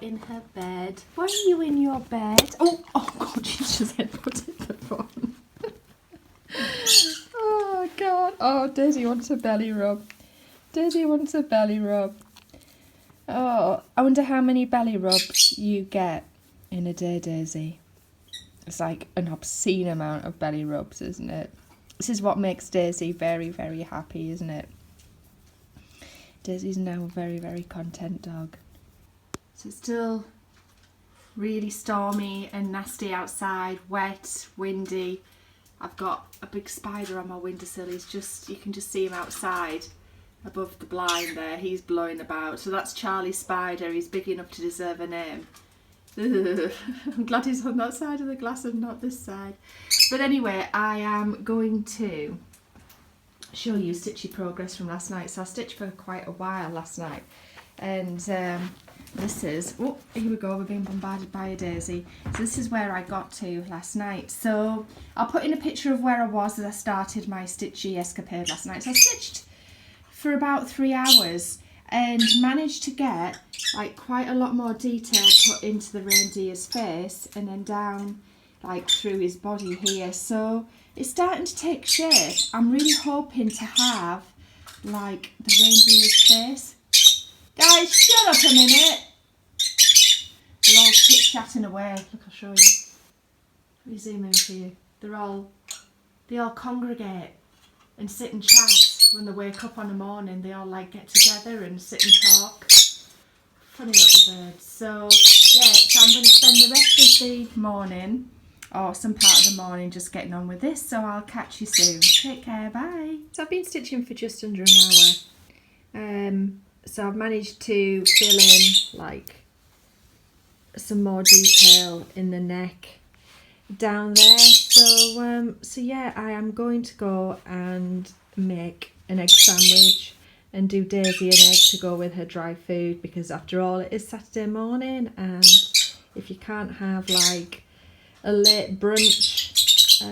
in her bed. Why are you in your bed? Oh God, she's just headbutted the phone. Oh God. Oh, Daisy wants a belly rub. Daisy wants a belly rub. Oh, I wonder how many belly rubs you get in a day, Daisy. It's like an obscene amount of belly rubs, isn't it? This is what makes Daisy very, very happy, isn't it? Daisy's now a very, very content dog. So it's still really stormy and nasty outside, wet, windy. I've got a big spider on my windowsill. He's just, you can just see him outside above the blind there. He's blowing about. So that's Charlie Spider. He's big enough to deserve a name. Ugh. I'm glad he's on that side of the glass and not this side. But anyway, I am going to show you stitchy progress from last night. So I stitched for quite a while last night. And this is, oh, here we go, we're being bombarded by a daisy. So this is where I got to last night. So I'll put in a picture of where I was as I started my stitchy escapade last night. So I stitched for about 3 hours and managed to get like quite a lot more detail put into the reindeer's face and then down like through his body here. So it's starting to take shape. I'm really hoping to have like the reindeer's face. Guys, shut up a minute. They're all chit-chatting away. Look, I'll show you. Let me zoom in for you. They all congregate and sit and chat when they wake up on the morning. They all like get together and sit and talk. Funny little birds. So yeah, so I'm going to spend the rest of the morning or some part of the morning just getting on with this. So I'll catch you soon. Take care. Bye. So I've been stitching for just under an hour. So I've managed to fill in like some more detail in the neck down there. So yeah, I am going to go and make an egg sandwich and do Daisy an egg to go with her dry food, because after all it is Saturday morning, and if you can't have like a late brunch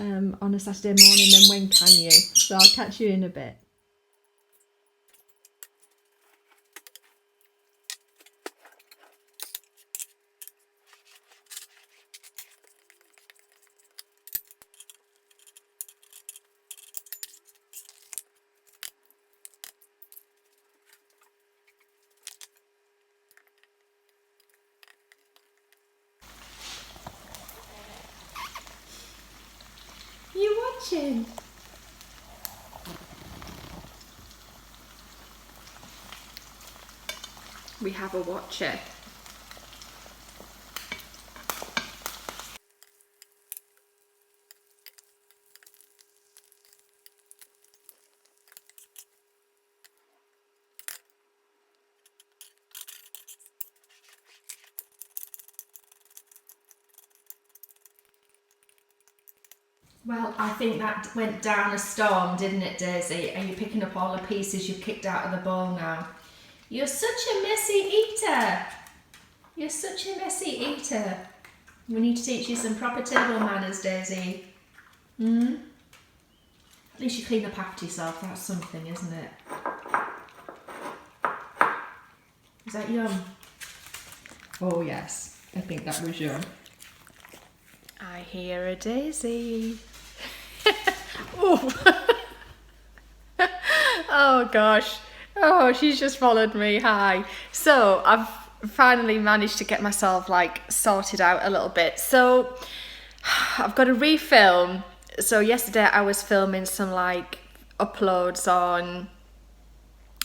on a Saturday morning, then when can you? So I'll catch you in a bit. You watching? We have a watcher. Well, I think that went down a storm, didn't it, Daisy? Are you picking up all the pieces you've kicked out of the bowl now? You're such a messy eater. You're such a messy eater. We need to teach you some proper table manners, Daisy. At least you clean up after yourself. That's something, isn't it? Is that yum? Oh yes, I think that was yum. I hear a daisy. Oh. Oh gosh. Oh, she's just followed me. Hi. So I've finally managed to get myself like sorted out a little bit. So I've got to refilm. So yesterday I was filming some like uploads on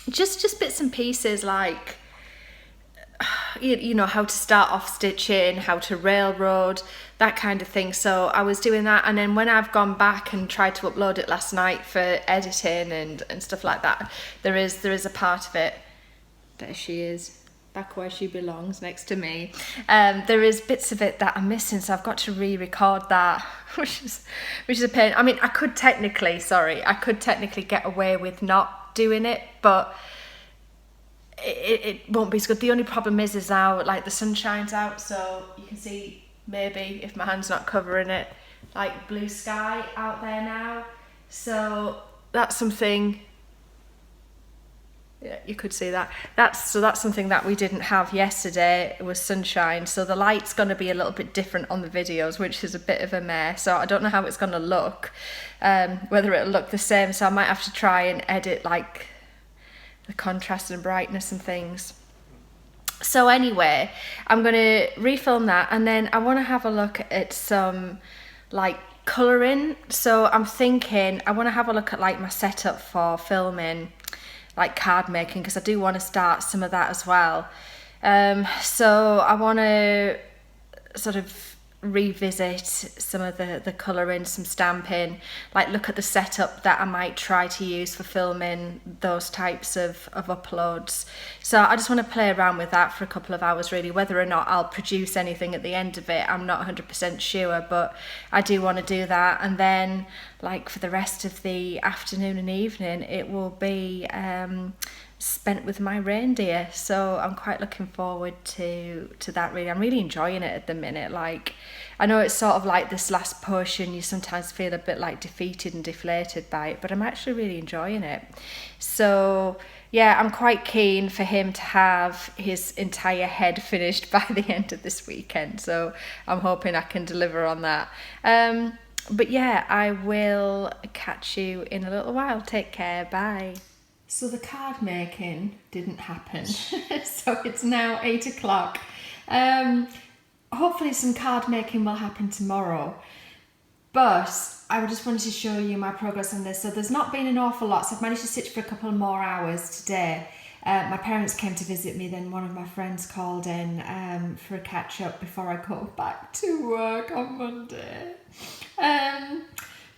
just bits and pieces, like you know, how to start off stitching, how to railroad, that kind of thing. So I was doing that, and then when I've gone back and tried to upload it last night for editing and stuff like that, there is a part of it, there she is, back where she belongs, next to me. There is bits of it that are missing, so I've got to re-record that, which is a pain. I mean, I could technically get away with not doing it, but it won't be as good. The only problem is now like the sun shines out, so you can see, maybe if my hand's not covering it, like blue sky out there now. So that's something Yeah, you could see that. That's something that we didn't have yesterday. It was sunshine, so the light's going to be a little bit different on the videos, which is a bit of a mess. So I don't know how it's going to look, whether it'll look the same. So I might have to try and edit like the contrast and brightness and things. So anyway, I'm going to refilm that, and then I want to have a look at some like colouring. So I'm thinking I want to have a look at like my setup for filming like card making, because I do want to start some of that as well. So I want to sort of revisit some of the colouring, some stamping, like look at the setup that I might try to use for filming those types of uploads. So I just want to play around with that for a couple of hours really. Whether or not I'll produce anything at the end of it, I'm not 100% sure, but I do want to do that. And then like for the rest of the afternoon and evening, it will be spent with my reindeer, so I'm quite looking forward to that really. I'm really enjoying it at the minute. Like, I know it's sort of like this last push and you sometimes feel a bit like defeated and deflated by it, but I'm actually really enjoying it. So yeah, I'm quite keen for him to have his entire head finished by the end of this weekend, so I'm hoping I can deliver on that. But yeah, I will catch you in a little while. Take care, bye. So the card making didn't happen, so it's now 8 o'clock. Hopefully some card making will happen tomorrow, but I just wanted to show you my progress on this. So there's not been an awful lot, so I've managed to stitch for a couple more hours today. My parents came to visit me, then one of my friends called in for a catch up before I go back to work on Monday.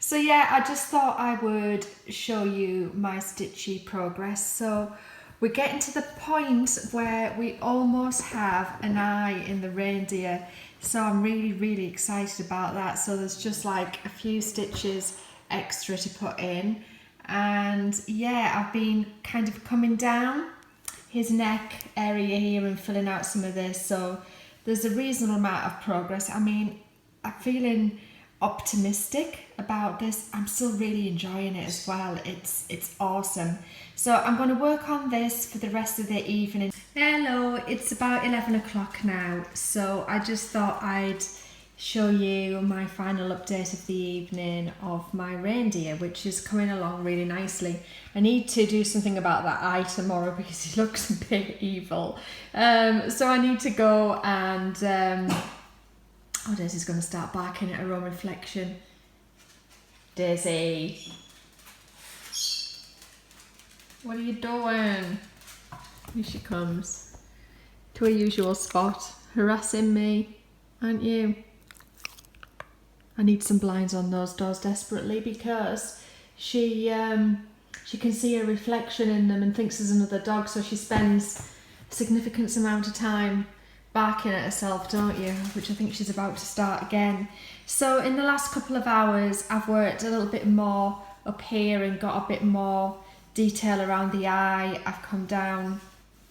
So yeah, I just thought I would show you my stitchy progress. So we're getting to the point where we almost have an eye in the reindeer. So I'm really, really excited about that. So there's just like a few stitches extra to put in. And yeah, I've been kind of coming down his neck area here and filling out some of this. So there's a reasonable amount of progress. I mean, I'm feeling optimistic about this. I'm still really enjoying it as well. It's awesome. So I'm going to work on this for the rest of the evening. Hello, it's about 11 o'clock now, so I just thought I'd show you my final update of the evening of my reindeer, which is coming along really nicely. I need to do something about that eye tomorrow because he looks a bit evil. So I need to go and oh, Daisy's going to start barking at her own reflection. Daisy, what are you doing? Here she comes to her usual spot, harassing me, aren't you? I need some blinds on those doors desperately because she can see her reflection in them and thinks there's another dog, so she spends a significant amount of time barking at herself, don't you? Which I think she's about to start again. So in the last couple of hours, I've worked a little bit more up here and got a bit more detail around the eye. I've come down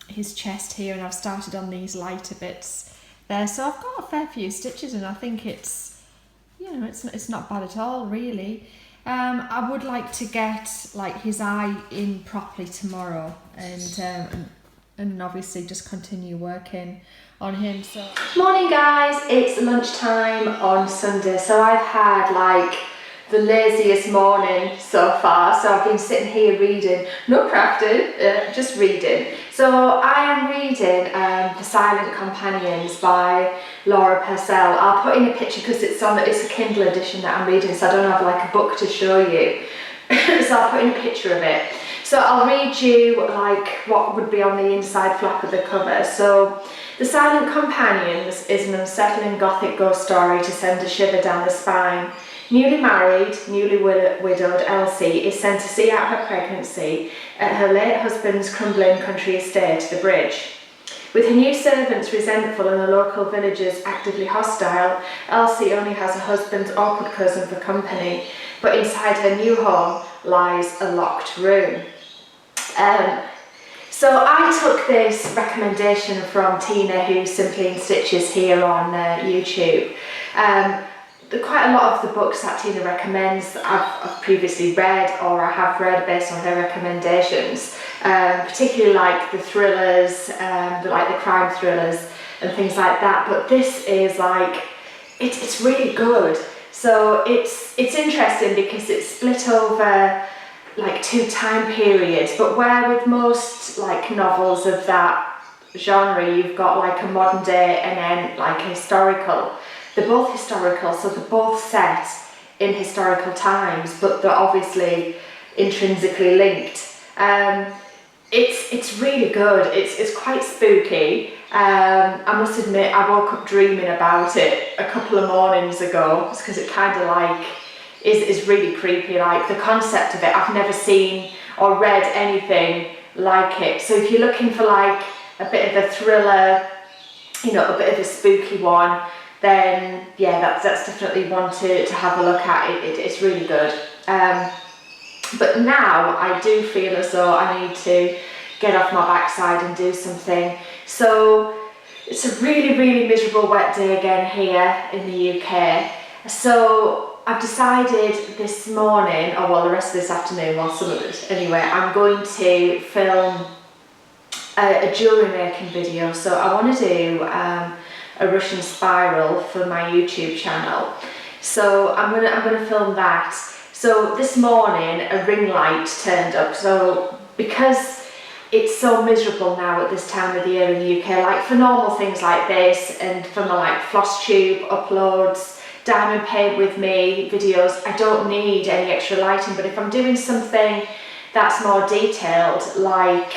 his chest here and I've started on these lighter bits there. So I've got a fair few stitches and I think it's, you know, it's not bad at all, really. I would like to get like his eye in properly tomorrow and obviously just continue working on him. So morning guys, it's lunchtime on Sunday, so I've had like the laziest morning so far. So I've been sitting here reading, no crafting, just reading. So I am reading The Silent Companions by Laura Purcell. I'll put in a picture because it's a Kindle edition that I'm reading, so I don't have like a book to show you. So I'll put in a picture of it. So I'll read you like what would be on the inside flap of the cover. So The Silent Companions is an unsettling gothic ghost story to send a shiver down the spine. Newly married, newly widowed Elsie is sent to see out her pregnancy at her late husband's crumbling country estate, The Bridge. With her new servants resentful and the local villagers actively hostile, Elsie only has her husband's awkward cousin for company, but inside her new home lies a locked room. So I took this recommendation from Tina, who's Simply in Stitches here on YouTube. quite a lot of the books that Tina recommends I've previously read, or I have read based on her recommendations, particularly like the thrillers, like the crime thrillers and things like that. But this is like, it's really good. So it's interesting because it's split over like 2 time periods, but where with most like novels of that genre you've got like a modern day and then like a historical. They're both historical, so they're both set in historical times, but they're obviously intrinsically linked. It's really good. It's quite spooky. I must admit, I woke up dreaming about it a couple of mornings ago, because it kind of like is really creepy. Like the concept of it, I've never seen or read anything like it. So if you're looking for like a bit of a thriller, you know, a bit of a spooky one, then yeah, that's definitely one to have a look at. It's really good. But now I do feel as though I need to get off my backside and do something. So it's a really, really miserable wet day again here in the UK. So I've decided this morning, or well the rest of this afternoon, well some of it anyway, I'm going to film a jewellery making video. So I want to do a Russian spiral for my YouTube channel. So I'm gonna film that. So this morning a ring light turned up. So because it's so miserable now at this time of the year in the UK, like for normal things like this and for my like floss tube uploads, diamond paint with me videos, I don't need any extra lighting. But if I'm doing something that's more detailed, like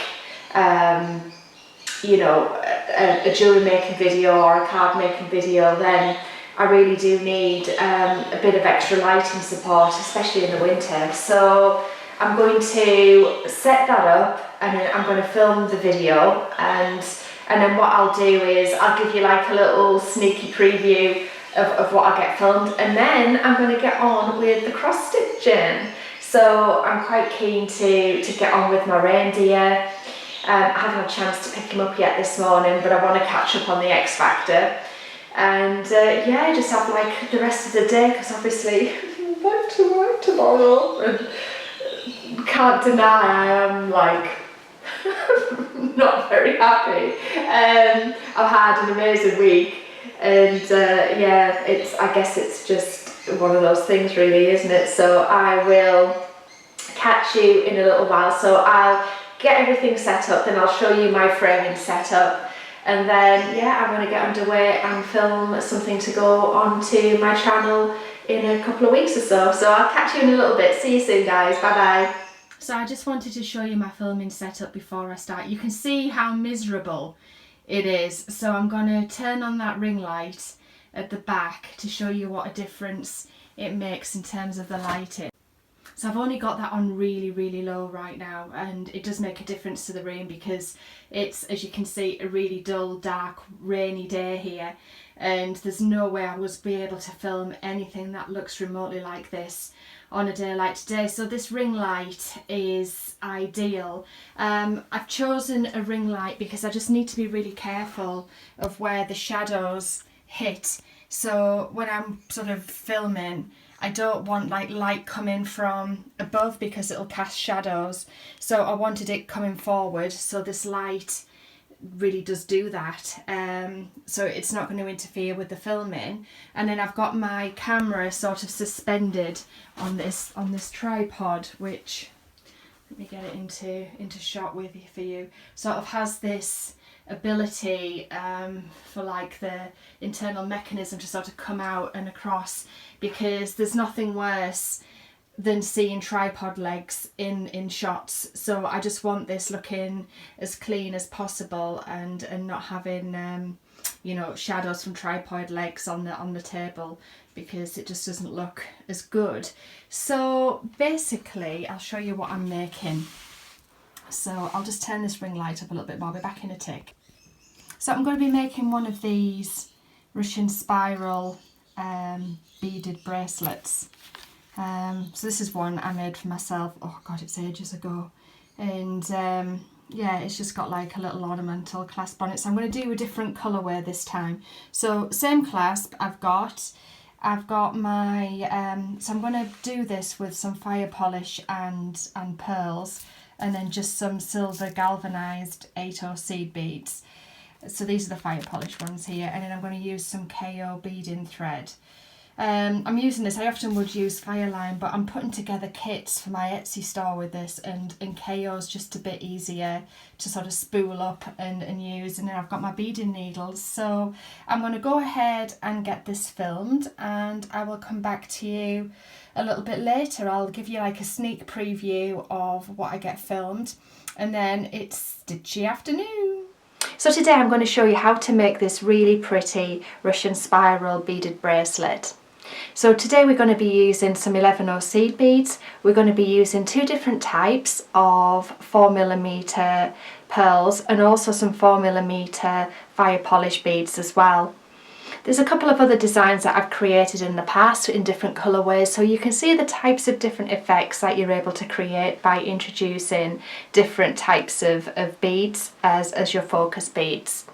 you know, a jewellery making video or a card making video, then I really do need a bit of extra lighting support, especially in the winter. So I'm going to set that up and then I'm going to film the video, and then what I'll do is I'll give you like a little sneaky preview of what I get filmed, and then I'm going to get on with the cross stitching. So I'm quite keen to get on with my reindeer. I haven't had a chance to pick him up yet this morning, but I want to catch up on the X Factor. And yeah, just have like the rest of the day, because obviously I'm back to work tomorrow. And can't deny I am like not very happy. I've had an amazing week, and yeah, I guess it's just one of those things really, isn't it? So I will catch you in a little while. So I'll get everything set up, then I'll show you my framing setup, and then yeah, I'm going to get underway and film something to go onto my channel in a couple of weeks or so. So I'll catch you in a little bit. See you soon guys, bye bye. So I just wanted to show you my filming setup before I start. You can see how miserable it is. So I'm going to turn on that ring light at the back to show you what a difference it makes in terms of the lighting. So I've only got that on really, really low right now, and it does make a difference to the room because it's, as you can see, a really dull, dark, rainy day here, and there's no way I would be able to film anything that looks remotely like this on a day like today. So this ring light is ideal. I've chosen a ring light because I just need to be really careful of where the shadows hit. So when I'm sort of filming, I don't want like light coming from above because it'll cast shadows. So I wanted it coming forward, so this light really does do that. So it's not going to interfere with the filming. And then I've got my camera sort of suspended on this tripod, which, let me get it into shot with you for you. Sort of has this ability for like the internal mechanism to sort of come out and across, because there's nothing worse than seeing tripod legs in shots. So I just want this looking as clean as possible and not having you know, shadows from tripod legs on the table, because it just doesn't look as good. So basically I'll show you what I'm making. So I'll just turn this ring light up a little bit more. I'll be back in a tick. So I'm going to be making one of these Russian spiral beaded bracelets. So this is one I made for myself. Oh god, it's ages ago. And yeah, it's just got like a little ornamental clasp on it. So I'm going to do a different colourway this time. So same clasp I've got. I've got my, so I'm going to do this with some fire polish and pearls, and then just some silver galvanised 8/0 seed beads. So these are the fire polish ones here, and then I'm going to use some KO beading thread. I'm using this, I often would use Fireline, but I'm putting together kits for my Etsy store with this, and KO's just a bit easier to sort of spool up and use. And then I've got my beading needles, so I'm going to go ahead and get this filmed, and I will come back to you a little bit later. I'll give you like a sneak preview of what I get filmed, and then it's stitchy afternoon. So today I'm going to show you how to make this really pretty Russian spiral beaded bracelet. So today we're going to be using some 11/0 seed beads. We're going to be using two different types of 4mm pearls and also some 4mm fire polish beads as well. There's a couple of other designs that I've created in the past in different colourways, so you can see the types of different effects that you're able to create by introducing different types of beads as your focus beads.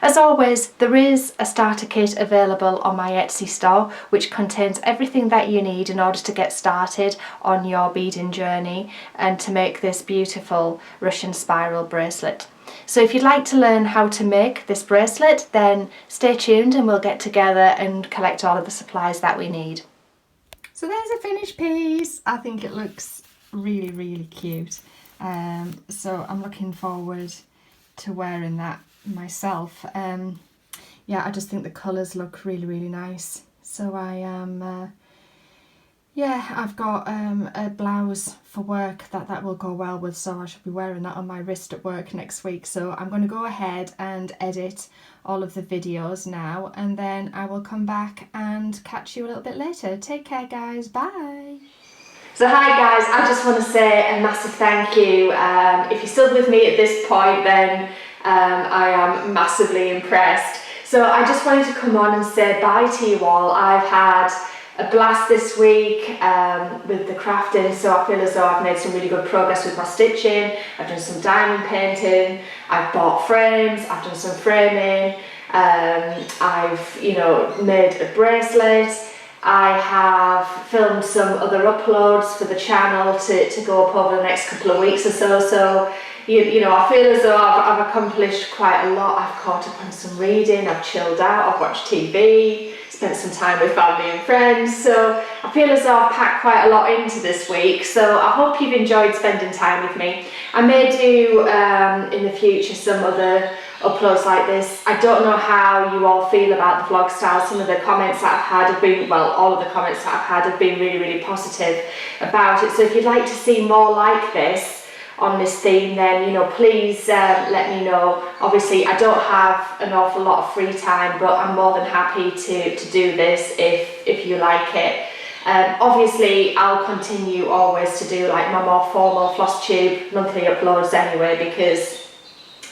As always, there is a starter kit available on my Etsy store which contains everything that you need in order to get started on your beading journey and to make this beautiful Russian spiral bracelet. So if you'd like to learn how to make this bracelet, then stay tuned and we'll get together and collect all of the supplies that we need. So there's a finished piece. I think it looks really, really cute. So I'm looking forward to wearing that myself. Yeah, I just think the colours look really, really nice. So I am yeah, I've got a blouse for work that will go well with, so I should be wearing that on my wrist at work next week. So I'm going to go ahead and edit all of the videos now, and then I will come back and catch you a little bit later. Take care guys, bye! So hi guys, I just want to say a massive thank you. If you're still with me at this point, then I am massively impressed. So I just wanted to come on and say bye to you all. I've had a blast this week with the crafting, so I feel as though I've made some really good progress with my stitching. I've done some diamond painting, I've bought frames, I've done some framing, I've made a bracelet. I have filmed some other uploads for the channel to go up over the next couple of weeks or so. So you know, I feel as though I've accomplished quite a lot. I've caught up on some reading, I've chilled out, I've watched TV, spent some time with family and friends. So I feel as though I've packed quite a lot into this week. So I hope you've enjoyed spending time with me. I may do in the future some other uploads like this. I don't know how you all feel about the vlog style. Some of the comments that I've had have been, well, all of the comments that I've had have been really, really positive about it. So if you'd like to see more like this on this theme, then please let me know. Obviously I don't have an awful lot of free time, but I'm more than happy to do this if you like it. Obviously I'll continue always to do like my more formal floss tube monthly uploads anyway, because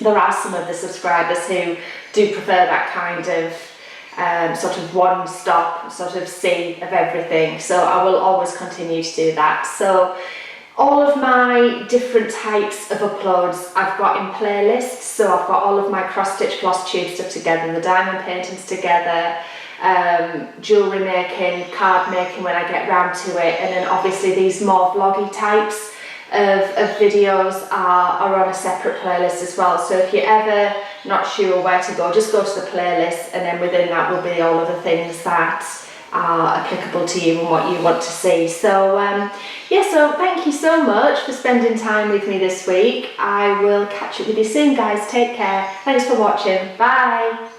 there are some of the subscribers who do prefer that kind of sort of one-stop sort of see of everything. So I will always continue to do that. So all of my different types of uploads I've got in playlists. So I've got all of my cross-stitch floss tube stuff together, the diamond paintings together, jewellery making, card making when I get round to it, and then obviously these more vloggy types of videos are on a separate playlist as well. So if you're ever not sure where to go, just go to the playlist, and then within that will be all of the things that are applicable to you and what you want to see. So yeah, so thank you so much for spending time with me this week. I will catch up with you soon guys. Take care. Thanks for watching. Bye.